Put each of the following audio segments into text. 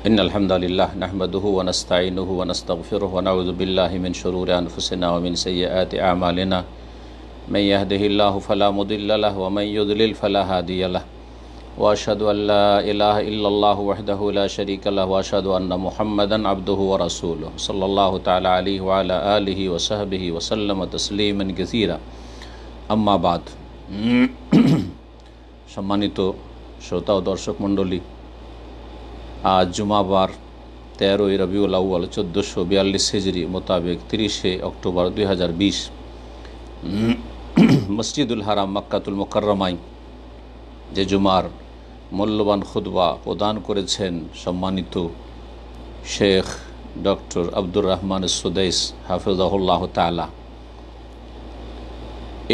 إن الحمد لله نحمده ونستعينه ونستغفره ونعوذ بالله من شرور أنفسنا ومن سيئات أعمالنا من يهده الله فلا مضل له ومن يضلل فلا هادي له وأشهد أن لا إله إلا الله وحده لا شريك له وأشهد أن محمدا عبده ورسوله صلى الله تعالى عليه وعلى آله وصحبه وسلم تسليما كثيرا أما بعد সম্মানিত শ্রোতা ও দর্শক মণ্ডলী, আজ জুমাবার 13 রবিউল আউয়াল 1442 হিজরি মোতাবেক 30 অক্টোবর 2020 মসজিদুল হারাম মক্কাতুল মুকাররমায় যে জুমার মূল্যবান খুতবা প্রদান করেছেন সম্মানিত Sheikh doctor Abdur Rahman Sudais হাফিজাহুল্লাহ তাআলা,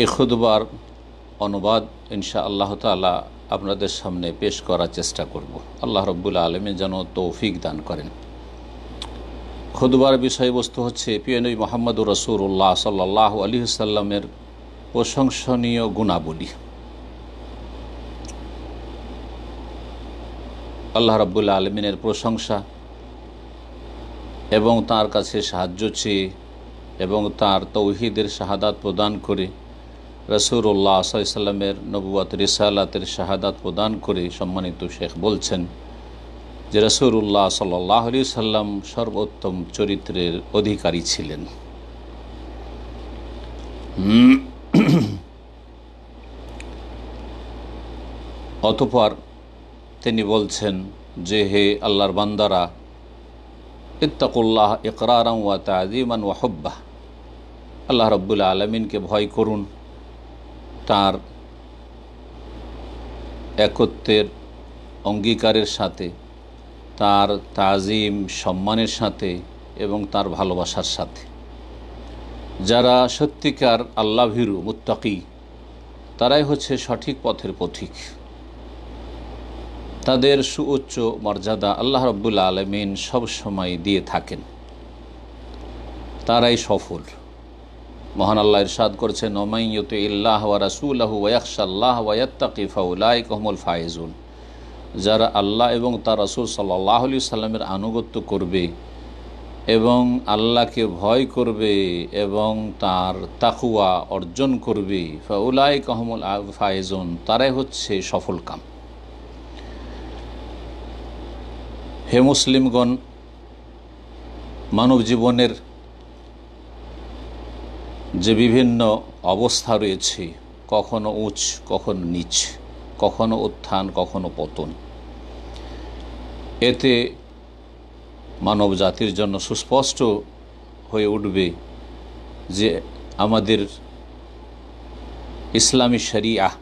এই খুতবার অনুবাদ ইনশাআল্লাহ তাআলা আপনাদের সামনে পেশ করার চেষ্টা করব। আল্লাহ রাব্বুল আলামিন যেন তৌফিক দান করেন। খুতবার বিষয়বস্তু হচ্ছে প্রিয় নবী মুহাম্মদুর রাসূলুল্লাহ সাল্লাল্লাহু আলাইহি ওয়াসাল্লামের প্রশংসনীয় গুণাবলী। আল্লাহ রাব্বুল আলামিনের প্রশংসা এবং তার কাছে সাহায্য চেয়ে এবং তার তৌহিদের শাহাদাত প্রদান করে রাসূলুল্লাহ সাল্লাল্লাহু আলাইহি ওয়াসাল্লামের নবুয়ত রিসালাতের শাহাদাত প্রদান করে সম্মানিত শেখ বলছেন যে রাসূলুল্লাহ সাল্লাল্লাহু আলাইহি ওয়াসাল্লাম সর্বোত্তম চরিত্রের অধিকারী ছিলেন। অতঃপর তিনি বলছেন যে হে আল্লাহর বান্দারা, ইত্তাকুল্লাহ ইকরারান ওয়া তা'যীমান ওয়া হুব্বাহ, আল্লাহ রাব্বুল আলামিনকে ভয় করুন তার একত্বের অঙ্গীকারের সাথে, তার তাজিম সম্মানের সাথে এবং তার ভালোবাসার সাথে। যারা সত্যিকার আল্লাহভীরু মুত্তাকি তারাই হচ্ছে সঠিক পথের পথিক। তাদের সুউচ্চ মর্যাদা আল্লাহ রাব্বুল আলামিন সব সময় দিয়ে থাকেন, তারাই সফল। মহান আল্লাহ ইরশাদ করেছেন, ওমান ইউতিইল্লাহ ওয়া রাসূলাহু ওয়া ইয়াখশাল্লাহ ওয়া ইয়াত্তাকি ফাউলাইকা হুমুল ফায়েজুন। যারা আল্লাহ এবং তার রাসূল সাল্লাল্লাহু আলাইহি ওয়াসাল্লামের আনুগত্য করবে এবং আল্লাহকে ভয় করবে এবং তার তাকওয়া অর্জন করবে, ফাউলাইকা হুমুল ফায়েজুন, তারাই হচ্ছে সফলকাম। হে মুসলিমগণ, মানব জীবনের যে বিভিন্ন অবস্থা রয়েছে, কখনো উচ্চ কখনো নিচ, কখনো উত্থান কখনো পতন, এতে মানব জাতির জন্য সুস্পষ্ট হয়ে উঠবে যে আমাদের ইসলামী শরিয়াহ,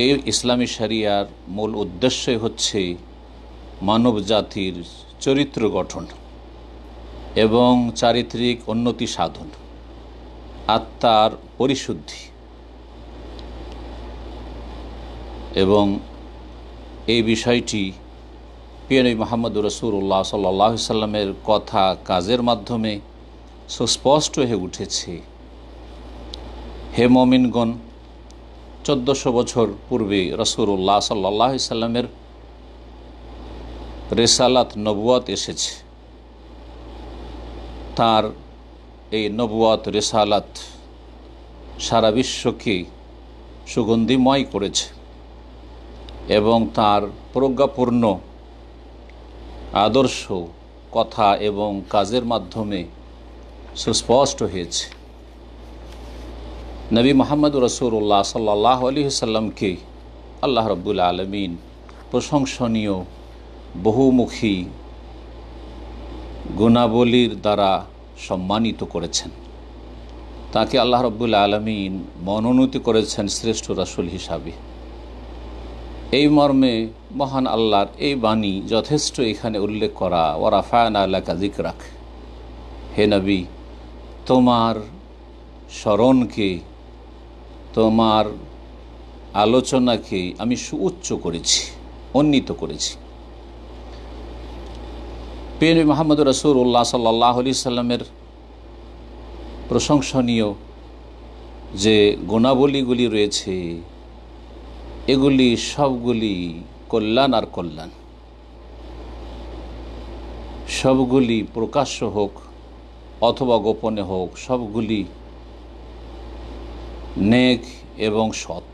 এই ইসলামী শরিয়ার মূল উদ্দেশ্যই হচ্ছে মানব জাতির চরিত্র গঠন এবং চারিত্রিক উন্নতি সাধন, আত্মার পরিশুদ্ধি। এবং এই বিষয়টি প্রিয় নবী মুহাম্মদুর রাসূলুল্লাহ সাল্লাল্লাহু আলাইহি ওয়াসাল্লামের কথা কাজের মাধ্যমে সুস্পষ্ট হয়ে উঠেছে। হে মুমিনগণ, 1400 বছর পূর্বে রাসূলুল্লাহ সাল্লাল্লাহু আলাইহি ওয়াসাল্লামের রিসালাত নবুয়ত এসেছে। তার এই নবুয়ত রিসালাত সারা বিশ্বকে সুগন্ধিময় করেছে এবং তার প্রজ্ঞাপূর্ণ আদর্শ কথা এবং কাজের মাধ্যমে সুস্পষ্ট হয়েছে। নবী মুহাম্মদুর রাসূলুল্লাহ সাল্লাল্লাহু আলাইহি ওয়াসাল্লামকে আল্লাহ রাব্বুল আলামিন প্রশংসনীয় বহুমুখী গুণাবলীর দ্বারা সম্মানিত করেছেন। তাকে আল্লাহ রাব্বুল আলামিন মনোনীত করেছেন শ্রেষ্ঠ রাসূল হিসাবে। এই মর্মে মহান আল্লাহর এই বাণী যথেষ্ট এখানে উল্লেখ করা, ওয়া রাফা'না লাকা যিকরাক, হে নবী, তোমার স্মরণকে, তোমার আলোচনাকে আমি সুউচ্চ করেছি, উন্নীত করেছি। প্রিয় নবী মুহাম্মদ রাসূলুল্লাহ সাল্লাল্লাহু আলাইহি ওয়াসাল্লামের প্রশংসনীয় যে গুণাবলীগুলি রয়েছে এগুলি সবগুলি কল্যাণ আর কল্যাণ, সবগুলি প্রকাশ্য হোক অথবা গোপনে হোক, সবগুলি নেক এবং সৎ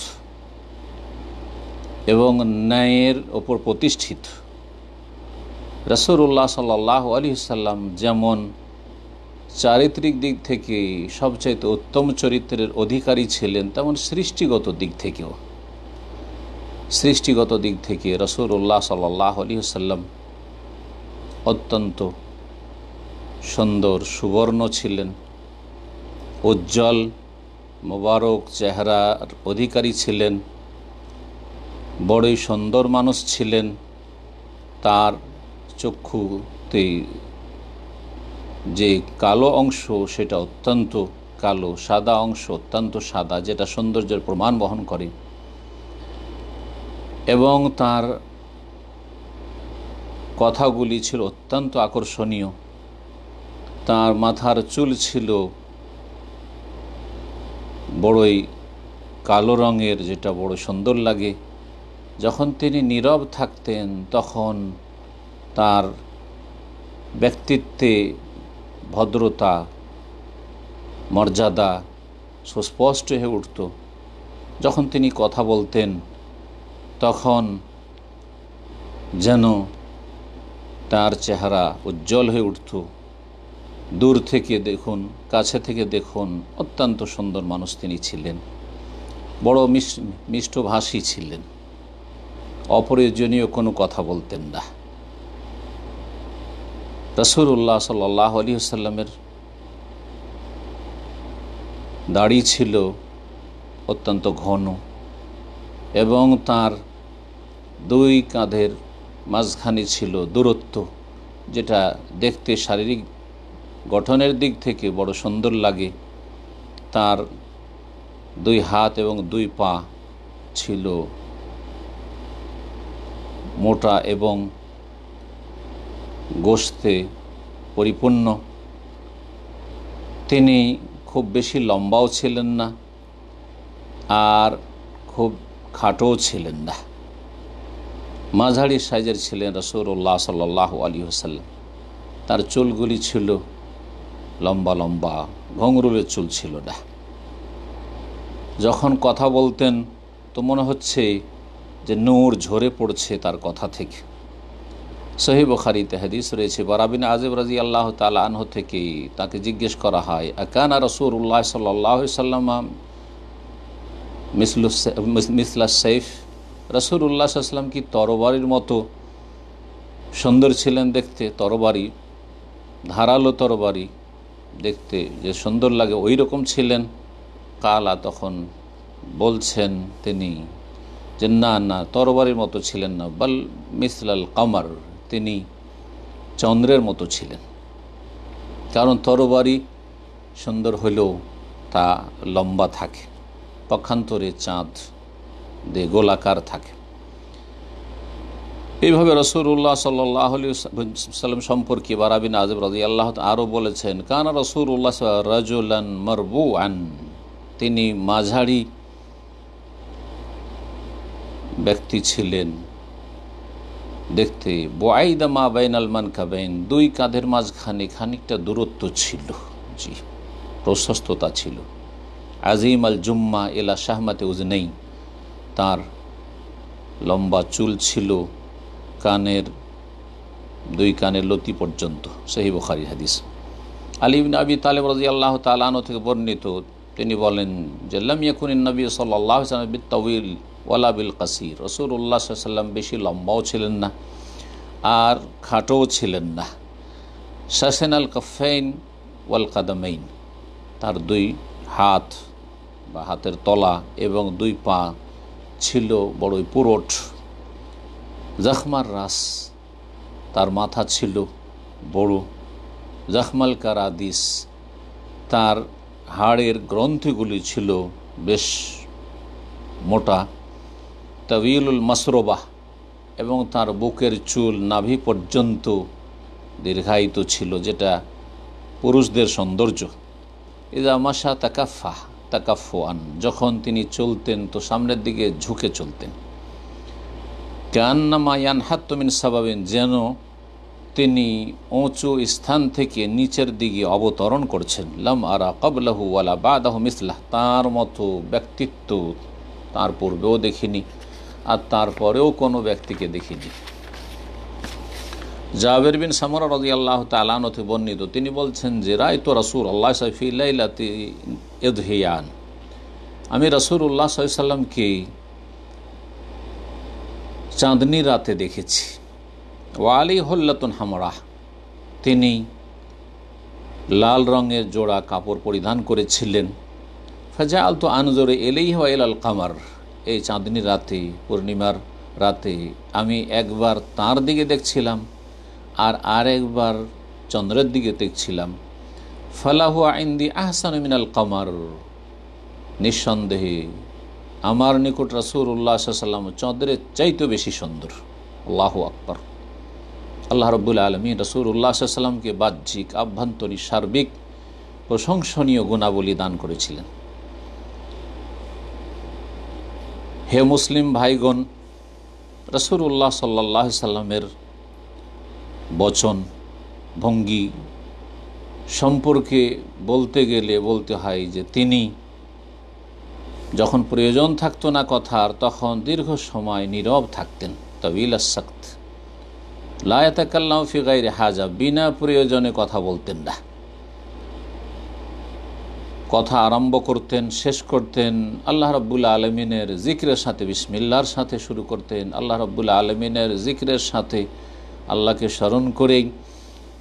এবং ন্যায়ের ওপর প্রতিষ্ঠিত। রাসূলুল্লাহ সাল্লাল্লাহু আলাইহি ওয়াসাল্লাম যেমন চারিত্রিক দিক থেকে সবচাইতে উত্তম চরিত্রের অধিকারী ছিলেন, তেমন সৃষ্টিগত দিক থেকে রাসূলুল্লাহ সাল্লাল্লাহু আলাইহি ওয়াসাল্লাম অত্যন্ত সুন্দর সুবর্ণ ছিলেন, উজ্জ্বল মোবারক চেহারার অধিকারী ছিলেন, বড়ই সুন্দর মানুষ ছিলেন। তার চক্ষুতে যে কালো অংশ সেটা অত্যন্ত কালো, সাদা অংশ অত্যন্ত সাদা, যেটা সৌন্দর্যের প্রমাণ বহন করে, এবং তার কথাগুলি ছিল অত্যন্ত আকর্ষণীয়। তার মাথার চুল ছিল বড়ই কালো রঙের, যেটা বড় সুন্দর লাগে। যখন তিনি নীরব থাকতেন তখন তার ব্যক্তিত্বে ভদ্রতা মর্যাদা সুস্পষ্ট হয়ে উঠত। যখন তিনি কথা বলতেন তখন যেন তার চেহারা উজ্জ্বল হয়ে উঠত। দূর থেকে দেখুন, কাছে থেকে দেখুন, অত্যন্ত সুন্দর মানুষ তিনি ছিলেন, বড় মিষ্টভাষী ছিলেন, অপ্রয়োজনীয় কোনো কথা বলতেন না। রাসূলুল্লাহ সাল্লাল্লাহু আলাইহি ওয়াসাল্লামের দাড়ি ছিল অত্যন্ত ঘন এবং তার দুই কাঁধের মাঝখানে ছিল দূরত্ব, যেটা দেখতে শারীরিক গঠনের দিক থেকে বড় সুন্দর লাগে। তার দুই হাত এবং দুই পা ছিল মোটা এবং গোশতে পরিপূর্ণ। তিনি খুব বেশি লম্বাও ছিলেন না আর খুব খাটোও ছিলেন না, মাঝারি সাইজের ছিলেন রাসূলুল্লাহ সাল্লাল্লাহু আলাইহি ওয়াসাল্লাম। তার চুলগুলি ছিল লম্বা লম্বা, ঘুঙরুলের চুল ছিল না। যখন কথা বলতেন তো মনে হচ্ছে যে নূর ঝরে পড়ছে তার কথা থেকে। সহিহ বুখারীতে হাদিস রয়েছে, বারা বিন আযিব রাদিয়াল্লাহু তাআলা আনহু থেকে তাকে জিজ্ঞেস করা হয়, আকানা রাসূলুল্লাহ সাল্লাল্লাহু আলাইহি ওয়াসাল্লাম মিসলা সাইফ, রাসূলুল্লাহ সাল্লাল্লাহু আলাইহি ওয়াসাল্লাম কি তরবারির মতো সুন্দর ছিলেন দেখতে? তরবারি, ধারালো তরবারি দেখতে যে সুন্দর লাগে ওই রকম ছিলেন? কালা, তখন বলছেন তিনি যে না না, তরবারির মতো ছিলেন না, বাল মিসলাল কামার, তিনি চন্দ্রের মতো ছিলেন। কারণ তরবারি সুন্দর হলেও তা লম্বা থাকে, পক্ষান্তরে চাঁদ দিয়ে গোলাকার থাকে। এইভাবে রাসূলুল্লাহ সাল্লাল্লাহু আলাইহি ওয়াসাল্লাম সম্পর্কে বারা বিন আযিব রাদিয়াল্লাহু তাআলা আরও বলেছেন, কানা রাসূলুল্লাহ রাজুলান মারবুআন, তিনি মাঝারি ব্যক্তি ছিলেন দেখতে। বুআইদা মা বাইনাল মানকাবাইন, দুই কাঁধের মাঝখানে খানিকটা দূরত্ব ছিল, জি প্রশস্ততা ছিল। আজিম আল জুম্মা ইলা শাহমাতে উজনাইন, তার লম্বা চুল ছিল কানের দুই কানের লতি পর্যন্ত। সহিহ বুখারী হাদিস। আলী ইবনে আবি তালিব রাদিয়াল্লাহু তাআলা আনহু থেকে বর্ণিত, তিনি বলেন যে লাম ইয়াকুনিন নবী সাল্লাল্লাহু আলাইহি ওয়াসাল্লাম বিত-তাওয়িল ওয়ালা বিল কাসির, রাসূলুল্লাহ সাল্লাল্লাহু আলাইহি ওয়াসাল্লাম বেশি লম্বাও ছিলেন না আর খাটোও ছিলেন না। শাসনাল কাফাইন ওয়াল কাদামাইন, তার দুই হাত বা হাতের তলা এবং দুই পা ছিল বড়ই পুরট। জখমার রাস, তার মাথা ছিল বড়। জখমাল কারাদিস, তার হাড়ের গ্রন্থিগুলি ছিল বেশ মোটা। তাওয়িলুল মাসরবাহ, এবং তার বুকের চুল নাভি পর্যন্ত দীর্ঘায়িত ছিল, যেটা পুরুষদের সৌন্দর্য। ইদা মাশা তাকাফা, তাকাফুয়ান, যখন তিনি চলতেন তো সামনের দিকে ঝুঁকে চলতেন। কান্নামা ইয়ানহাত্তু মিন সাবাবিন, যেন তিনি উঁচু স্থান থেকে নিচের দিকে অবতরণ করছেন। লাম আরা ক্বাবলাহু ওয়ালা বাদাহু মিসলাহ, তার মতো ব্যক্তিত্ব তার পূর্বেও দেখিনি আর তারপরেও কোনো ব্যক্তিকে দেখিনি। জাবের বিন সামরা রাদিয়াল্লাহু তাআলা আনহু থেকে বর্ণিত, তিনি বলছেন যে রাআইতু রাসূলুল্লাহ ফি লাইলাতি ইদহিয়ান, আমি রাসূলুল্লাহ সাল্লাল্লাহু আলাইহি সাল্লামকে চাঁদনি রাতে দেখেছি। ওয়ালি হল্লাতুন হামরা, তিনি লাল রঙের জোড়া কাপড় পরিধান করেছিলেন। ফাজাআলতু আনজুরু ইলাইহি ওয়া ইলাল কামার, এই চাঁদনি রাতে, পূর্ণিমার রাতে আমি একবার তার দিকে দেখছিলাম আর আরেকবার চন্দ্রের দিকে দেখছিলাম। ফালাহু ইনদি আহসানু মিনাল কামার, নিঃসন্দেহে আমার নিকট রাসূলুল্লাহ সাল্লাল্লাহু আলাইহি ওয়াসাল্লাম চন্দ্রের চাইতে বেশি সুন্দর। আল্লাহু আকবার। আল্লাহ রাব্বুল আলামিন রাসূলুল্লাহ সাল্লাল্লাহু আলাইহি ওয়াসাল্লামকে বাহ্যিক, আভ্যন্তরীণ, সার্বিক প্রশংসনীয় গুণাবলী দান করেছিলেন। হে মুসলিম ভাইগণ, রাসূলুল্লাহ সাল্লাল্লাহু আলাইহি সাল্লামের বচন ভঙ্গি সম্পর্কে বলতে গেলে বলতে হয় যে তিনি যখন প্রয়োজন থাকতো না কথার, তখন দীর্ঘ সময় নীরব থাকতেন। তাবিল আস-সাক্ত, লা ইয়াতাকাল্লামু ফি গায়রি হাজা, বিনা প্রয়োজনে কথা বলতেন না। কথা আরম্ভ করতেন, শেষ করতেন আল্লাহ রাব্বুল আলামিনের জিকিরের সাথে, বিসমিল্লাহর সাথে শুরু করতেন। আল্লাহ রাব্বুল আলামিনের জিকিরের সাথে, আল্লাহকে স্মরণ করেই,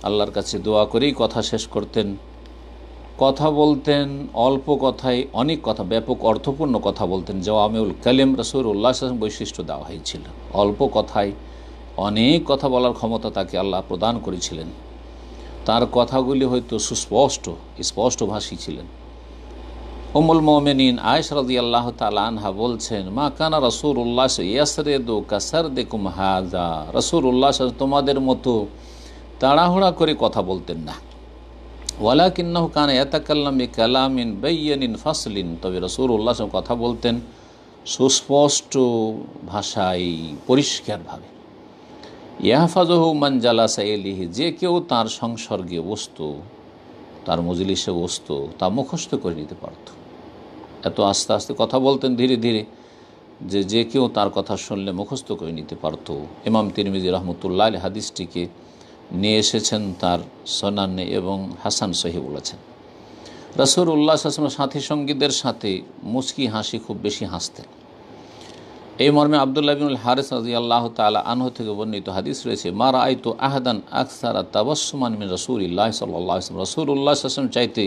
আল্লাহর কাছে দোয়া করেই কথা শেষ করতেন। কথা বলতেন অল্প কথায় অনেক কথা, ব্যাপক অর্থপূর্ণ কথা বলতেন। জাওয়ামিউল কালিম রাসূলুল্লাহ সাল্লাল্লাহু আলাইহি ওয়াসাল্লাম বৈশিষ্ট্য দেওয়া হয়েছিল। অল্প কথায় অনেক কথা বলার ক্ষমতা তাকে আল্লাহ প্রদান করেছিলেন। তার কথাগুলি হয়তো সুস্পষ্ট, স্পষ্টভাষী ছিলেন। উম্মুল মুমিনিন আয়েশা রাদিয়াল্লাহু তাআলা আনহা বলছেন, মা কানা রাসূলুল্লাহ ইয়াসরিদু কাসারদিকুম হাযা, রাসূলুল্লাহ তোমাদের মতো তাড়াহুড়া করে কথা বলতেন না। ওয়ালাকিন্নাহু কানা ইয়াতাকাল্লামু বিকালামিন বাইয়িনিন ফাসলিন, তবে রাসূলুল্লাহ কথা বলতেন সুস্পষ্ট ভাষায়, পরিষ্কারভাবে। ইয়াহফাজুহু মান জালাসা ইলাইহি, যে কেউ তার সংসর্গে বসতো, তার মজলিসে বসতো, তা মুখস্থ করে নিতে পারত। এত আস্তে আস্তে কথা বলতেন, ধীরে ধীরে, যে কেউ তার কথা শুনলে মুখস্থ করে নিতে পারত। ইমাম তিরমিজি রহমতুল্লাহ আলাইহি হাদিসটিকে নিয়ে এসেছেন তার সুনানে এবং হাসান সহিহ বলেছেন। রাসূলুল্লাহ সাল্লাল্লাহু আলাইহি ওয়াসাল্লাম সাথী সঙ্গীদের সাথে মুচকি হাসি খুব বেশি হাসতেন। এই মর্মে আব্দুল্লাহ ইবনুল হারিস রাদিয়াল্লাহু তাআলা আনহু থেকে বর্ণিত হাদিস রয়েছে, মা রাআইতু আহাদান আকসারা তাবাসসুমান মিন রাসূলিল্লাহ সাল্লাল্লাহু আলাইহি ওয়াসাল্লাম, রাসূলুল্লাহ সাল্লাল্লাহু আলাইহি ওয়াসাল্লাম চাইতে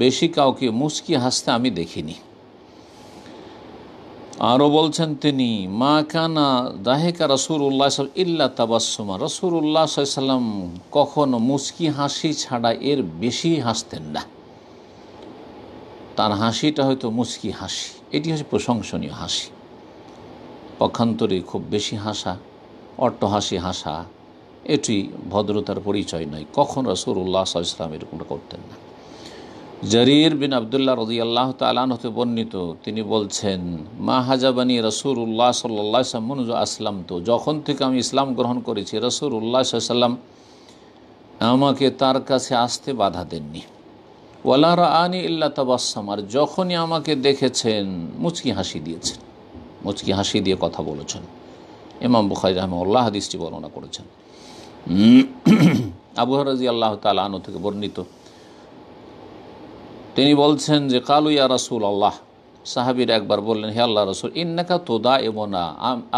বেশি কাউকে মুচকি হাসতে আমি দেখিনি। আরও বলছেন তিনি, মা কানা দাহিকা রাসূলুল্লাহ ইল্লা তাবাসসুমা, রাসূলুল্লাহ সাল্লাল্লাহু আলাইহি ওয়াসাল্লাম কখনো মুচকি হাসি ছাড়া এর বেশি হাসতেন না। তার হাসিটা হয়তো মুচকি হাসি, এটি হচ্ছে প্রশংসনীয় হাসি। পক্ষান্তরে খুব বেশি হাসা, অট্টহাসি হাসা, এটি ভদ্রতার পরিচয় নয়। কখন রাসূলুল্লাহ সাল্লাল্লাহু আলাইহি ওয়াসাল্লাম এরকমটা করতেন না। জারির বিন আব্দুল্লাহ রাদিয়াল্লাহু তাআলা আনহু হতে বর্ণিত, তিনি বলছেন, মা হাজাবানি রাসূলুল্লাহ সাল্লাল্লাহু আলাইহি ওয়াসাল্লাম মুনযু আসলামতু, যখন থেকে আমি ইসলাম গ্রহণ করেছি রাসূলুল্লাহ সাল্লাল্লাহু আলাইহি ওয়াসাল্লাম আমাকে তার কাছে আসতে বাধা দেননি। ওয়ালা রাআনি ইল্লা তাবাসসাম, আর যখনই আমাকে দেখেছেন মুচকি হাসি দিয়েছেন, মুচকি হাসি দিয়ে কথা বলেছেন। ইমাম বুখারী রাহিমাহুল্লাহ হাদিসটি বর্ণনা করেছেন। আবু হুরায়রা রাদিয়াল্লাহু তাআলা আনহু থেকে বর্ণিত, তিনি বলছেন যে কালু ইয়া রাসূলুল্লাহ, সাহাবীর একবার বললেন, হে আল্লাহর রাসূল, ইন্নাকা তুদাইবুনা,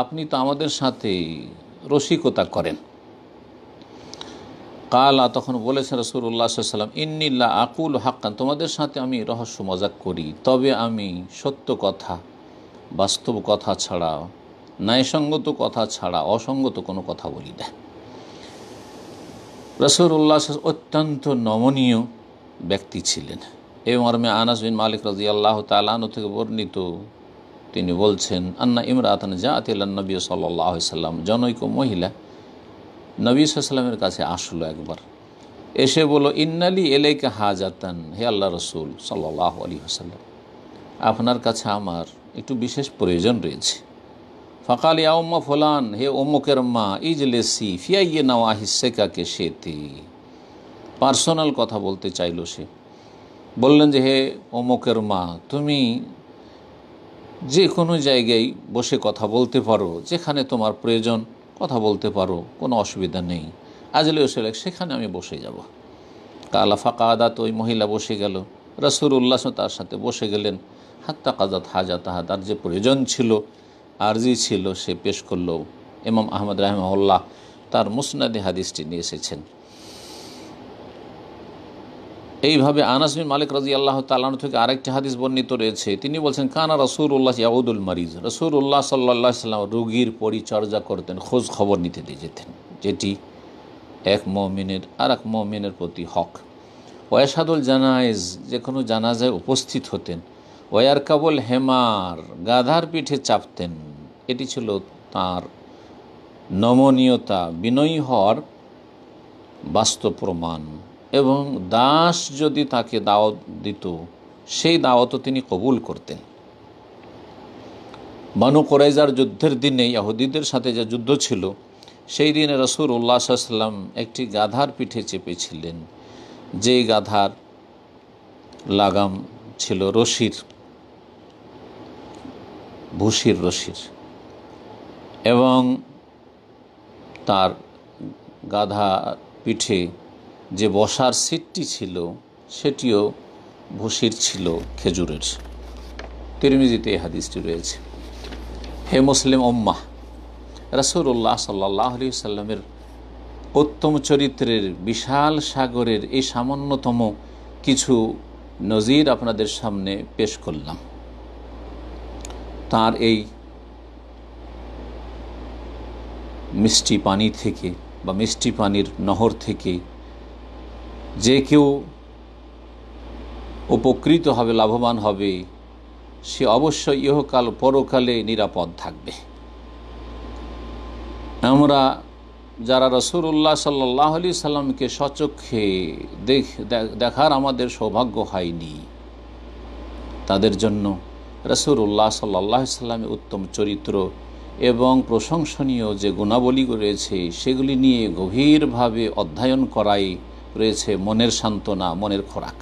আপনি তো আমাদের সাথে রসিকতা করেন। কালা, তখন বলেছেন রাসূলুল্লাহ সাল্লাল্লাহু আলাইহি ওয়াসাল্লাম, ইন্নী লা আকুলু হাক্কান, তোমাদের সাথে আমি রহস্য মজাক করি, তবে আমি সত্য কথা, বাস্তব কথা ছাড়া, ন্যায়সঙ্গত কথা ছাড়া অসঙ্গত কোনো কথা বলি না। রাসূলুল্লাহ অত্যন্ত নমনীয় ব্যক্তি ছিলেন। এই মর্মে আনাস বিন মালিক রাদিয়াল্লাহু তাআলা আনহু থেকে বর্ণিত, তিনি বলছেন, আন্না ইমরাতান জাআত ইলান নবী সাল্লাল্লাহু আলাইহি ওয়াসাল্লাম, জনৈক মহিলা নবী সাল্লাল্লাহু আলাইহি ওয়াসাল্লামের কাছে আসলো একবার, এসে বলল, ইন্নালি ইলাইকা হাজাতান, হে আল্লাহ রাসূল সাল্লাল্লাহু আলাইহি ওয়াসাল্লাম, আপনার কাছে আমার একটু বিশেষ প্রয়োজন রয়েছে। ফাকাল ইয়া উম্মা ফুলান, হে অমুকের মা, ইজলেসি ফিয়াইয়ে নাওয়া হিসেকাকে সেতে। পার্সোনাল কথা বলতে চাইল সে। বললেন যে, হে অমুকের মা, তুমি যে কোনো জায়গায় বসে কথা বলতে পারো, যেখানে তোমার প্রয়োজন কথা বলতে পারো, কোনো অসুবিধা নেই। আজলে সেখানে আমি বসে যাব। কালা ফাঁকা আদাত, ওই মহিলা বসে গেল। রাসূলুল্লাহ তার সাথে বসে গেলেন। হাত্তা কাজাত হাজাতাহা, তার যে প্রয়োজন ছিল, আরজি ছিল, সে পেশ করল। ইমাম আহমদ রাহিমাহুল্লাহ তার মুসনাদে হাদিসটি নিয়ে এসেছেন। এইভাবে আনাস বিন মালিক রাদিয়াল্লাহু তাআলা আনহু থেকে আরেকটি হাদিস বর্ণিত রয়েছে। তিনি বলছেন, কানা রাসূলুল্লাহ ইয়াউদুল মারিজ, রাসূলুল্লাহ সাল্লাল্লাহু আলাইহি ওয়াসাল্লাম রোগীর পরিচর্যা করতেন, খোঁজ খবর নিতে দিয়ে যেতেন, যেটি এক মুমিনের আর এক মুমিনের প্রতি হক। ওয়াশহাদুল জানায়েজ, যে কোনো জানাজায় উপস্থিত হতেন। ওয়ারকাবুল হেমার, গাধার পিঠে চাপতেন। এটি ছিল তার নমনীয়তা, বিনয়ী হওয়ার বাস্তব প্রমাণ। এবং দাস যদি তাকে দাওয়াত দিত, সেই দাওয়াতও তিনি কবুল করতেন। বানু কুরাইজার যুদ্ধের দিনে ইহুদিদের সাথে যে যুদ্ধ ছিল, সেই দিনে রাসূলুল্লাহ সাল্লাল্লাহু আলাইহি ওয়াসাল্লাম একটি গাধার পিঠে চেপেছিলেন, যে গাধার লাগাম ছিল রশির, ভুসির রশির, এবং তার গাধা পিঠে যে বসার সিটটি ছিল, সেটিও ভুসির ছিল, খেজুরের। তিরমিজিতে এই হাদিসটি রয়েছে। হে মুসলিম উম্মাহ, রাসূলুল্লাহ সাল্লাল্লাহু আলাইহি ওয়াসাল্লামের উত্তম চরিত্রের বিশাল সাগরের এই সামান্যতম কিছু নজির আপনাদের সামনে পেশ করলাম। তার এই মিষ্টি পানি থেকে বা মিষ্টি পানির নহর থেকে যে কেউ উপকৃত হবে, লাভবান হবে, সে অবশ্যই ইহকাল পরকালে নিরাপদ থাকবে। আমরা যারা রাসূলুল্লাহ সাল্লাল্লাহু আলাইহি সাল্লামকে সচক্ষে দেখার আমাদের সৌভাগ্য হয়নি, তাদের জন্য রাসূলুল্লাহ সাল্লাল্লাহু আলাইহি সাল্লামের উত্তম চরিত্র এবং প্রশংসনীয় যে গুণাবলী রয়েছে, সেগুলি নিয়ে গভীরভাবে অধ্যয়ন করাই রয়েছে মনের সান্ত্বনা, মনের খোরাক।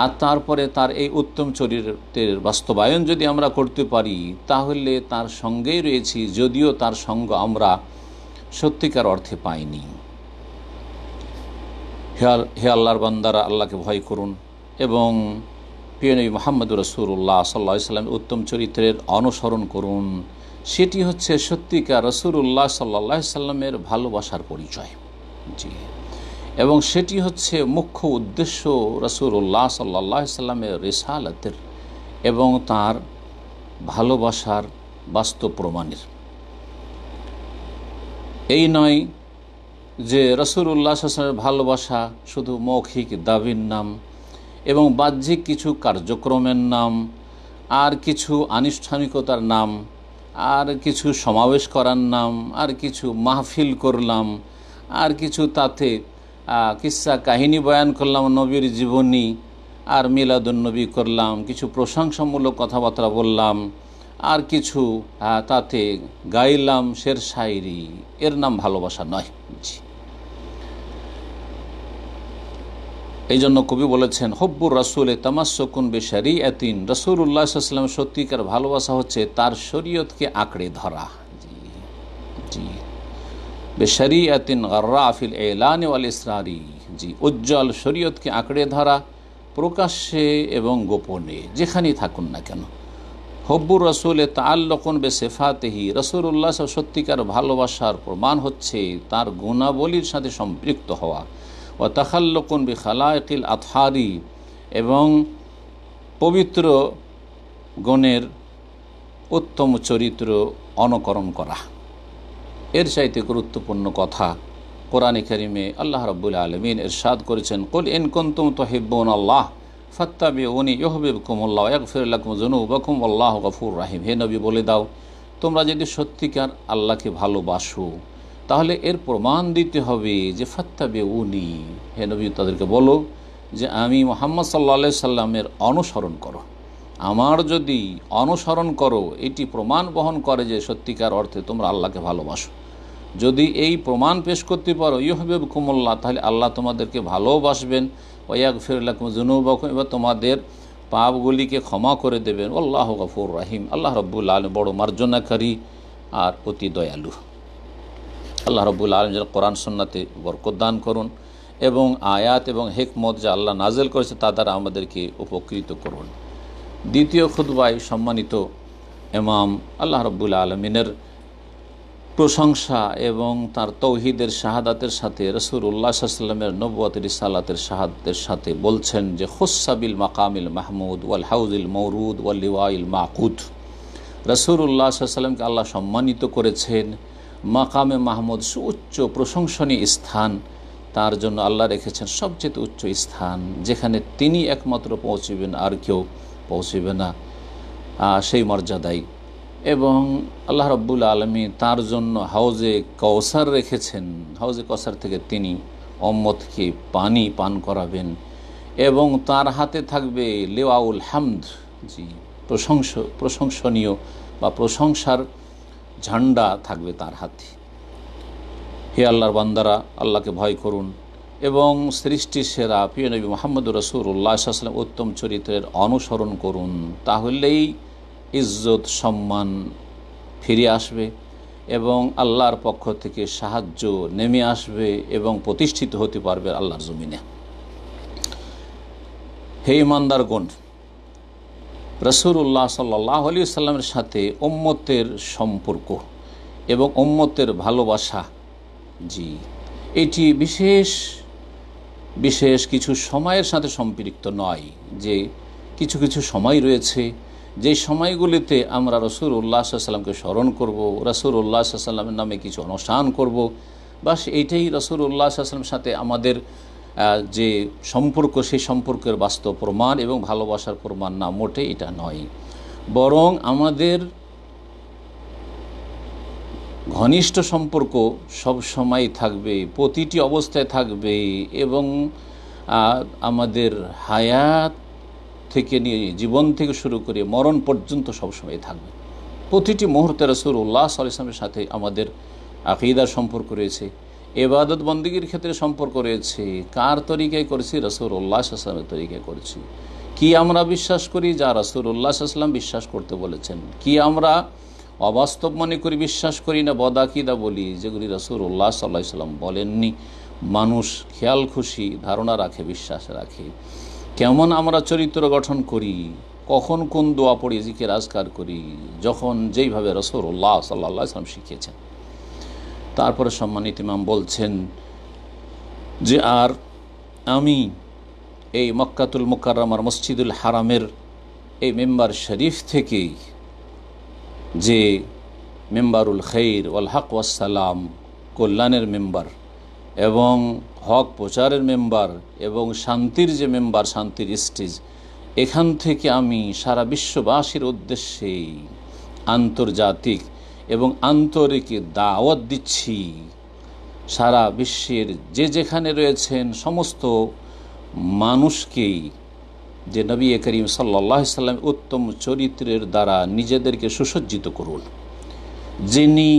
আর তারপরে তার এই উত্তম চরিত্রের বাস্তবায়ন যদি আমরা করতে পারি, তাহলে তার সঙ্গেই রয়েছি, যদিও তার সঙ্গ আমরা সত্যিকার অর্থে পাইনি। হে আল্লাহর বান্দারা, আল্লাহকে ভয় করুন এবং প্রিয় নবী মুহাম্মদুর রাসূলুল্লাহ সাল্লাল্লাহু আলাইহি ওয়াসাল্লাম উত্তম চরিত্রের অনুসরণ করুন। সেটি হচ্ছে সত্যিকার রাসূলুল্লাহ সাল্লাল্লাহু আলাইহি ওয়াসাল্লামের ভালোবাসার পরিচয়। জি, এবং সেটি হচ্ছে মুখ্য উদ্দেশ্য রাসূলুল্লাহ সাল্লাল্লাহু আলাইহি ওয়াসাল্লামের রিসালাতের এবং তার ভালোবাসার বাস্তব প্রমাণের। এই নয় যে রাসূলুল্লাহ সাল্লাল্লাহু আলাইহি ওয়াসাল্লামের ভালোবাসা শুধু মৌখিক দাবির নাম এবং বাহ্যিক কিছু কার্যক্রমের নাম, আর কিছু আনুষ্ঠানিকতার নাম, আর কিছু সমাবেশ করার নাম, আর কিছু মাহফিল করলাম, আর কিছু তাতে কিসসা কাহিনী বয়ান করলাম, নবীর জীবনী, আর মিলাদুন্নবী করলাম, কিছু প্রশংসামূলক কথাবার্তা বললাম, আর কিছু তাতে গাইলাম শের শায়রি, এর নাম ভালোবাসা নয়। এই জন্য কবি বলেছেন, হব্বুর রাসূলে তামাসসুকুন বিশরিয়াতিন, রাসূলুল্লাহ সাল্লাল্লাহু আলাইহি ওয়াসাল্লাম সত্যিকার ভালোবাসা হচ্ছে তার শরীয়তকে আঁকড়ে ধরা। জি, বিশরিয়াতিন গাররা ফিল ইলানি ওয়াল ইসরারি, জি, উজ্জ্বল শরীয়তকে আঁকড়ে ধরা প্রকাশ্যে এবং গোপনে, যেখানেই থাকুন না কেন। হব্বুর রাসূলে তাআল্লুকুন বিসিফাতিহি, রাসূলুল্লাহ সত্যিকার ভালোবাসার প্রমাণ হচ্ছে তার গুণাবলীর সাথে সম্পৃক্ত হওয়া। ওয়া তাখাল্লুকুন বিখালাইকিল আতহারি, এবং পবিত্র গণের উত্তম চরিত্র অনুকরণ করা। এর চাইতে গুরুত্বপূর্ণ কথা কোরআনে কারিমে আল্লাহ রাব্বুল আলামিন ইরশাদ করেছেন, কুল ইন কুনতুম তুহিব্বুনাল্লাহ ফাত্তাবিউনি ইউহিব্বুকুমুল্লাহ ওয়া ইয়াগফির লাকুম যুনুবাকুম ওয়াল্লাহু গফুরুর রহিম। হে নবী, বলে দাও, তোমরা যদি সত্যিকার আল্লাহকে ভালোবাসো, তাহলে এর প্রমাণ দিতে হবে যে ফাত্তাবিউনি, হে নবী তাদেরকে বলো যে আমি মুহাম্মদ সাল্লাল্লাহু আলাইহি সাল্লামের অনুসরণ করো। আমার যদি অনুসরণ করো, এটি প্রমাণ বহন করে যে সত্যিকার অর্থে তোমরা আল্লাহকে ভালোবাসো। যদি এই প্রমাণ পেশ করতে পারো ইউহিব্বুকুমুল্লাহ, তাহলে আল্লাহ তোমাদেরকে ভালোবাসবেন। ওয়াগফির লাকুম যুনুবাকুম, এবার তোমাদের পাপগুলিকে ক্ষমা করে দেবেন। আল্লাহু গফুর রাহিম, আল্লাহ রব্বুল আলামিন বড় মার্জনাকারী আর অতি দয়ালু। আল্লাহ রব্বুল আলামিন যেন কোরআন সুন্নাতে বরকত দান করুন এবং আয়াত এবং হিকমত যা আল্লাহ নাজেল করেছে তা দ্বারা আমাদেরকে উপকৃত করুন। দ্বিতীয় খুতবায় সম্মানিত ইমাম আল্লাহ রব্বুল আলামিনের প্রশংসা এবং তার তৌহিদের শাহাদাতের সাথে রাসূলুল্লাহ সাল্লাল্লাহু আলাইহি ওয়াসাল্লামের নবুয়ত রিসালাতের শাহাদাতের সাথে বলছেন যে খুসসাবিল মাকামিল মাহমুদ ওয়াল হাউজিল মওরুদ ওয়াল লিওয়াইল মাকুদ। রাসূলুল্লাহ সাল্লাল্লাহু আলাইহি ওয়াসাল্লামকে আল্লাহ সম্মানিত করেছেন মাকামে মাহমুদ, সুউচ্চ প্রশংসনীয় স্থান। তার জন্য আল্লাহ রেখেছেন সবচেয়ে উচ্চ স্থান, যেখানে তিনি একমাত্র পৌঁছবেন, আর কেউ পৌঁছবে না, সেই মর্যাদায়। এবং আল্লাহ রব্বুল আলামিন তার জন্য হাউজে কৌসার রেখেছেন। হাউজে কৌসার থেকে তিনি উম্মতকে পানি পান করাবেন এবং তার হাতে থাকবে লিওয়াউল হামদ, জি, প্রশংসনীয় বা প্রশংসার ঝান্ডা থাকবে তার হাতে। হে আল্লাহর বান্দারা, আল্লাহকে ভয় করুন এবং সৃষ্টির সেরা প্রিয় নবী মুহাম্মদুর রাসূলুল্লাহ সাল্লাল্লাহু আলাইহি ওয়াসাল্লাম উত্তম চরিত্রের অনুসরণ করুন। তাহলেই ইজ্জত সম্মান ফিরে আসবে এবং আল্লাহর পক্ষ থেকে সাহায্য নেমে আসবে এবং প্রতিষ্ঠিত হতে পারবে আল্লাহর জমিনে। হে ঈমানদারগণ, রাসূলুল্লাহ সাল্লাল্লাহু আলাইহি ওয়াসাল্লামের সাথে উম্মতের সম্পর্ক এবং উম্মতের ভালোবাসা, জি, এটি বিশেষ বিশেষ কিছু সময়ের সাথে সম্পৃক্ত নয়। যে কিছু কিছু সময় রয়েছে যে সময়গুলিতে আমরা রাসূলুল্লাহ সাল্লাল্লাহু আলাইহি ওয়াসাল্লামকে স্মরণ করব, রাসূলুল্লাহ সাল্লাল্লাহু আলাইহি ওয়াসাল্লামের নামে কিছু অনুষ্ঠান করব, বাস এইটাই রাসূলুল্লাহ সাল্লাল্লাহু আলাইহি ওয়াসাল্লামের সাথে আমাদের যে সম্পর্ক, সেই সম্পর্কের বাস্তব প্রমাণ এবং ভালোবাসার প্রমাণ না, মোটে এটা নয়। বরং আমাদের ঘনিষ্ঠ সম্পর্ক সব সময় থাকবে, প্রতিটি অবস্থায় থাকবে এবং আমাদের হায়াত থেকে নিয়ে জীবন থেকে শুরু করে মরণ পর্যন্ত সবসময় থাকবে। প্রতিটি মুহূর্তে রাসূলুল্লাহ সাল্লাল্লাহু আলাইহি ওয়াসাল্লামের সাথে আমাদের আকীদার সম্পর্ক রয়েছে, ইবাদত বন্দেগীর ক্ষেত্রে সম্পর্ক রয়েছে। কার তরিকায় করেছি? রাসূলুল্লাহ সাল্লাল্লাহু আলাইহি ওয়াসাল্লামের তরিকায় করেছি। কি আমরা বিশ্বাস করি? যা রাসূলুল্লাহ সাল্লাল্লাহু আলাইহি ওয়াসাল্লাম বিশ্বাস করতে বলেছেন। কি আমরা অবাস্তব মনে করি, বিশ্বাস করি না, বদাকিদা বলি, যেগুলি রাসূলুল্লাহ সাল্লাল্লাহু আলাইহি ওয়াসাল্লাম বলেননি, মানুষ খেয়াল খুশি ধারণা রাখে, বিশ্বাস রাখে। কেমন আমরা চরিত্র গঠন করি, কখন কোন দোয়া পড়ি, জিকির আজকার করি, যখন যেইভাবে রাসূলুল্লাহ সাল্লাল্লাহু আলাইহি ওয়াসাল্লাম শিখিয়েছেন। তারপরে সম্মানিত ইমাম বলছেন যে আর আমি এই মক্কাতুল মুকাররমার মসজিদুল হারামের এই মেম্বার শরীফ থেকে, যে মেম্বারুল খৈর ওয়াল হক ওয়াসসালাম, কল্যাণের মেম্বার এবং হক প্রচারের মেম্বার এবং শান্তির যে মেম্বার, শান্তির স্টেজ, এখান থেকে আমি সারা বিশ্ববাসীর উদ্দেশ্যে আন্তর্জাতিক এবং আন্তরিক দাওয়াত দিচ্ছি। সারা বিশ্বের যে যেখানে রয়েছেন সমস্ত মানুষকেই যে নবী করিম সাল্লাল্লাহু আলাইহি ওয়াসাল্লাম উত্তম চরিত্রের দ্বারা নিজেদেরকে সুসজ্জিত করুন, যিনি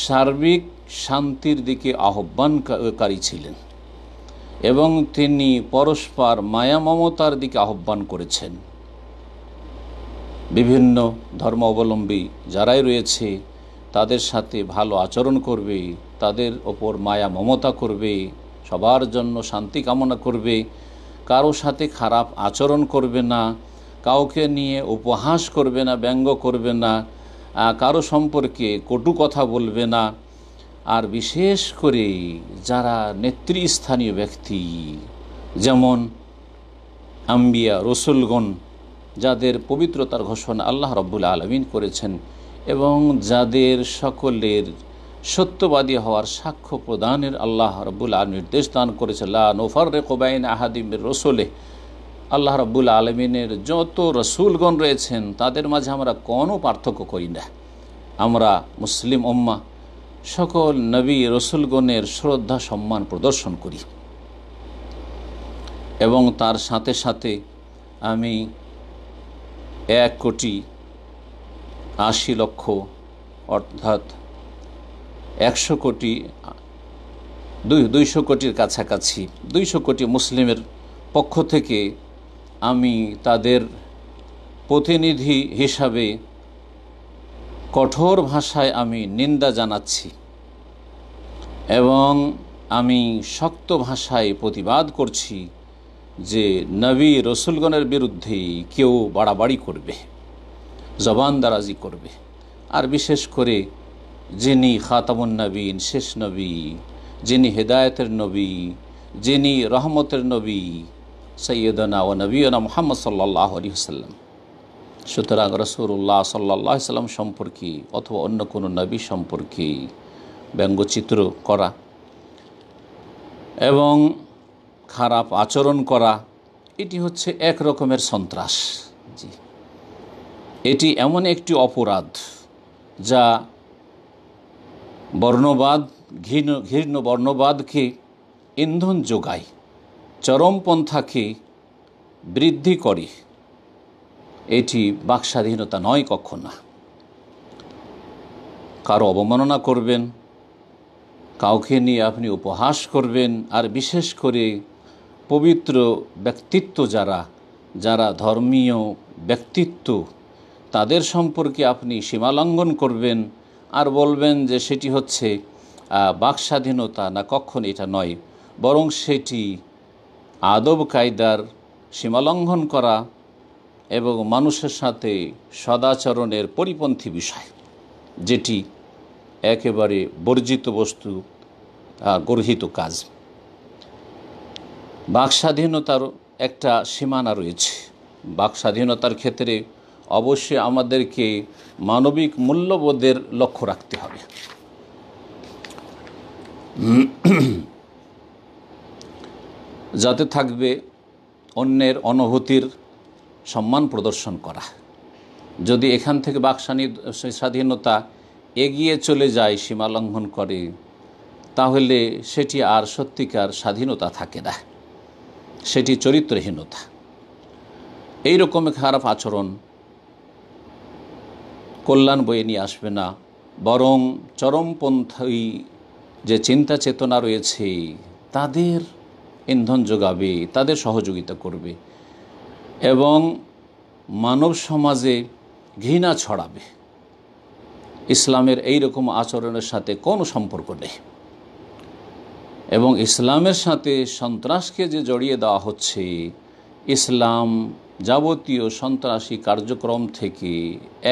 সার্বিক শান্তির দিকে আহ্বানকারী ছিলেন এবং তিনি পরস্পর মায়া মমতার দিকে আহ্বান করেছেন। বিভিন্ন ধর্মাবলম্বী যারাই রয়েছে তাদের সাথে ভালো আচরণ করবে, তাদের ওপর মায়া মমতা করবে, সবার জন্য শান্তি কামনা করবে, কারো সাথে খারাপ আচরণ করবে না, কাউকে নিয়ে উপহাস করবে না, ব্যঙ্গ করবে না, কারো সম্পর্কে কটু কথা বলবে না। আর বিশেষ করে যারা নেতৃস্থানীয় ব্যক্তি, যেমন আম্বিয়া রসুলগণ, যাদের পবিত্রতার ঘোষণা আল্লাহ রাব্বুল আলামিন করেছেন এবং যাদের সকলের সত্যবাদী হওয়ার সাক্ষ্য প্রদানের আল্লাহ রাব্বুল আলামিন নির্দেশ দান করেছে, লা নুফাররিকু বাইনা আহাদিম মির রাসূলিহি, আল্লাহ রাব্বুল আলামিনের যত রসুলগণ রয়েছেন তাদের মাঝে আমরা কোনো পার্থক্য করি না। আমরা মুসলিম উম্মাহ সকল নবী রসুলগণের শ্রদ্ধা সম্মান প্রদর্শন করি এবং তার সাথে সাথে আমি 1,80,00,000 অর্থাৎ 100 কোটি 200 কোটির কাছাকাছি 200 কোটি মুসলিমের পক্ষ থেকে আমি তাদের প্রতিনিধি হিসাবে কঠোর ভাষায় আমি নিন্দা জানাচ্ছি এবং আমি শক্ত ভাষায় প্রতিবাদ করছি যে নবী রসুলগণের বিরুদ্ধে কেউ বাড়াবাড়ি করবে, জবানদারাজি করবে, আর বিশেষ করে যিনি খাতামুন নবীন, শেষ নবী, যিনি হেদায়েতের নবী, যিনি রহমতের নবী, সৈয়দনা ও নবীনা মুহাম্মদ সাল্লাল্লাহু আলাইহি ওয়াসাল্লাম। সুতরাং রাসূলুল্লাহ সাল্লাল্লাহু আলাইহি ওয়াসাল্লাম সম্পর্কে অথবা অন্য কোনো নবী সম্পর্কে ব্যঙ্গচিত্র করা এবং খারাপ আচরণ করা, এটি হচ্ছে এক রকমের সন্ত্রাস। জি, এটি এমন একটি অপরাধ যা বর্ণবাদ, ঘৃণ্য বর্ণবাদকে ইন্ধন যোগায়, চরমপন্থাকে বৃদ্ধি করে। এটি বাকস্বাধীনতা নয়, কখনো না। কারো অবমাননা করবেন, কাউকে নিয়ে আপনি উপহাস করবেন, আর বিশেষ করে পবিত্র ব্যক্তিত্ব যারা ধর্মীয় ব্যক্তিত্ব, তাদের সম্পর্কে আপনি সীমালঙ্ঘন করবেন আর বলবেন যে সেটি হচ্ছে বাকস্বাধীনতা। না, কখনো এটা নয়, বরং সেটি আদব কায়দার সীমালঙ্ঘন করা এবং মানুষের সাথে সদাচরণের পরিপন্থী বিষয়, যেটি একেবারে বর্জিত বস্তু, গর্হিত কাজ। বাকস্বাধীনতার একটা সীমানা রয়েছে। বাকস্বাধীনতার ক্ষেত্রে অবশ্যই আমাদেরকে মানবিক মূল্যবোধের লক্ষ্য রাখতে হবে। যাতে থাকবে অন্যের অনুভূতির সম্মান প্রদর্শন করা। যদি এখান থেকে বাকস্বাধীনতা এগিয়ে চলে যায়, সীমা লঙ্ঘন করে, তাহলে সেটি আর সত্যিকার স্বাধীনতা থাকে না, সেটি চরিত্রহীনতা। এই রকম খারাপ আচরণ কল্যাণ বয়ে নিয়ে আসবে না, বরং চরমপন্থী যে চিন্তা চেতনা রয়েছে তাদের ইন্ধন যোগাবে, তাদের সহযোগিতা করবে এবং মানব সমাজে ঘৃণা ছড়াবে। ইসলামের এই রকম আচরণের সাথে কোনো সম্পর্ক নেই এবং ইসলামের সাথে সন্ত্রাসকে যে জড়িয়ে দেওয়া হচ্ছে, ইসলাম যাবতীয় সন্ত্রাসী কার্যক্রম থেকে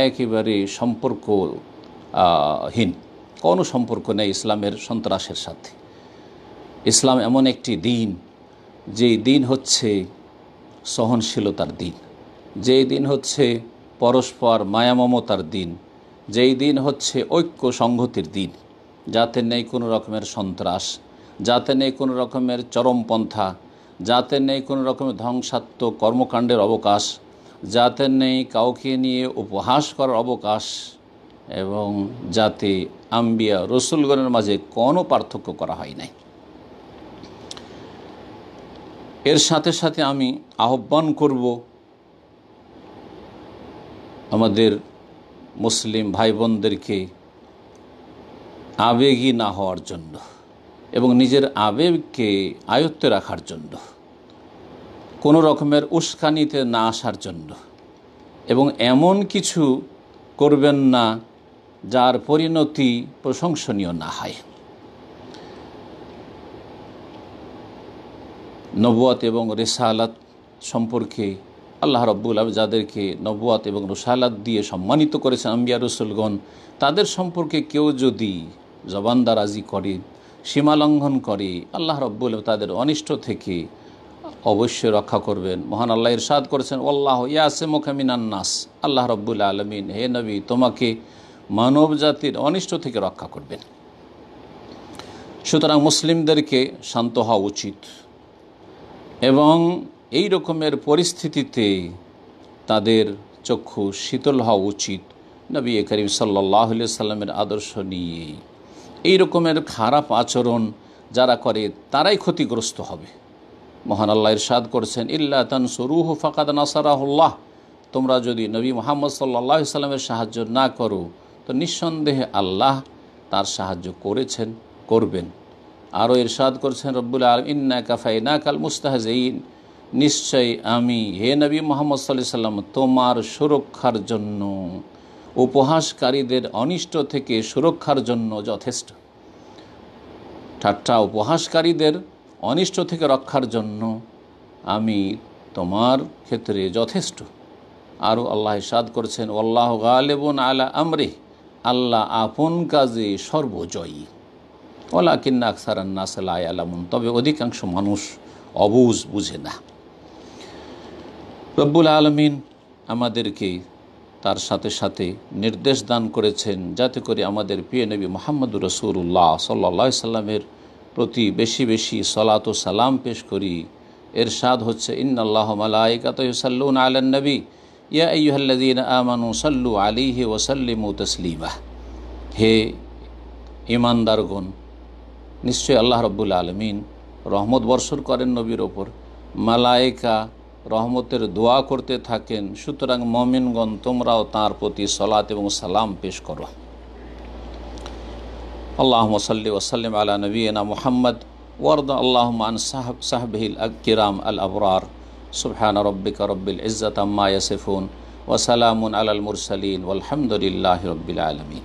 একেবারে সম্পর্কহীন, কোনো সম্পর্ক নেই ইসলামের সন্ত্রাসের সাথে। ইসলাম এমন একটি দিন, যেই দিন হচ্ছে সহনশীলতার দিন, যেই দিন হচ্ছে পরস্পর মায়া মমতার দিন, যেই দিন হচ্ছে ঐক্য সংহতির দিন, যাতে নেই কোনো রকমের সন্ত্রাস, যাতে নেই কোনো রকমের চরমপন্থা, যাতে নেই কোনো রকমের ধ্বংসাত্মক কর্মকাণ্ডের অবকাশ, যাতে নেই কাউকে নিয়ে উপহাস করার অবকাশ, এবং যাতে আম্বিয়া রসুলগণের মাঝে কোনো পার্থক্য করা হয় নাই। এর সাথে সাথে আমি আহ্বান করব আমাদের মুসলিম ভাই বোনদেরকে আবেগী না হওয়ার জন্য এবং নিজের আবেগকে আয়ত্তে রাখার জন্য, কোনো রকমের উস্কানিতে না আসার জন্য, এবং এমন কিছু করবেন না যার পরিণতি প্রশংসনীয় না হয়। নবুয়াত এবং রিসালাত সম্পর্কে আল্লাহ রাব্বুল আলামিন যাদেরকে নবুয়াত এবং রিসালাত দিয়ে সম্মানিত করেছেন আম্বিয়া রসুলগণ, তাদের সম্পর্কে কেউ যদি জবানদারাজি করে, সীমালঙ্ঘন করে, আল্লাহ রাব্বুল আলামিন তাদের অনিষ্ট থেকে অবশ্যই রক্ষা করবেন। মহান আল্লাহ ইরশাদ করেছেন, আল্লাহু ইয়াসিমুকা মিনান নাস, আল্লাহ রাব্বুল আলামিন হে নবী তোমাকে মানব জাতির অনিষ্ট থেকে রক্ষা করবেন। সুতরাং মুসলিমদেরকে শান্ত হওয়া উচিত এবং এই রকমের পরিস্থিতিতে তাদের চক্ষু শীতল হওয়া উচিত নবী করিম সাল্লাল্লাহু আলাইহি সাল্লামের আদর্শ নিয়ে। এই রকমের খারাপ আচরণ যারা করে তারাই ক্ষতিগ্রস্ত হবে। মহান আল্লাহ ইরশাদ করেছেন, ইল্লা তানসুরুহু ফাকাদ নাসারাহুল্লাহ, তোমরা যদি নবী মুহাম্মদ সাল্লাল্লাহু আলাইহি সাল্লামের সাহায্য না করো তো নিঃসন্দেহে আল্লাহ তার সাহায্য করেছেন, করবেন। আরও ইরশাদ করছেন রব্বুল আলামিন, ইন্না কাফাইনাকাল মুস্তাহজিঈন, নিশ্চয়ই আমি হে নবী মুহাম্মদ সাল্লাল্লাহু আলাইহি সাল্লাম তোমার সুরক্ষার জন্য, উপহাসকারীদের অনিষ্ট থেকে সুরক্ষার জন্য যথেষ্ট। ঠাট্টা উপহাসকারীদের অনিষ্ট থেকে রক্ষার জন্য আমি তোমার ক্ষেত্রে যথেষ্ট। আরও আল্লাহ ইরশাদ করেছেন, আল্লাহু গালিবুন আলা আমরিহি, আল্লাহ আপন কাজে সর্বজয়ী। ওয়ালাকিন্না আকসারান নাস লা ইয়ালামুন, তবে অধিকাংশ মানুষ অবুঝ, বুঝে না। রব্বুল আলামিন আমাদেরকে তার সাথে সাথে নির্দেশ দান করেছেন যাতে করে আমাদের প্রিয় নবী মুহাম্মদুর রাসূলুল্লাহ সাল্লাল্লাহু আলাইহি সাল্লামের প্রতি বেশি বেশি সালাত ও সালাম পেশ করি। ইরশাদ হচ্ছে, ইন্নাল্লাহা মালাইকাতাহু ইউসাল্লুনা আলান নবী ইয়া আইয়ুহাল্লাযীনা আমানু সাল্লু আলাইহি ওয়া সাল্লিমু তাসলিমা। হে ঈমানদারগণ, নিশ্চয়ই আল্লাহ রাব্বুল আলামিন রহমত বর্ষণ করেন নবীর ওপর, মালায়েকা রহমতের দোয়া করতে থাকেন, সুতরাং মুমিনগণ তোমরাও তাঁর প্রতি সালাত এবং সালাম পেশ করো। আল্লাহুম্মা সাল্লি ওয়া সাল্লিম আলা নবিয়িনা মুহাম্মদ ওয়ারদা আল্লাহুম্মা আন সাহবিহিল কিরাম আল আবরার। সুবহান রাব্বিকা রাব্বিল ইজ্জাতি আম্মা ইয়াসিফুন ওয়া সালামুন আলাল মুরসালিন ওয়ালহামদুলিল্লাহি রাব্বিল আলামিন।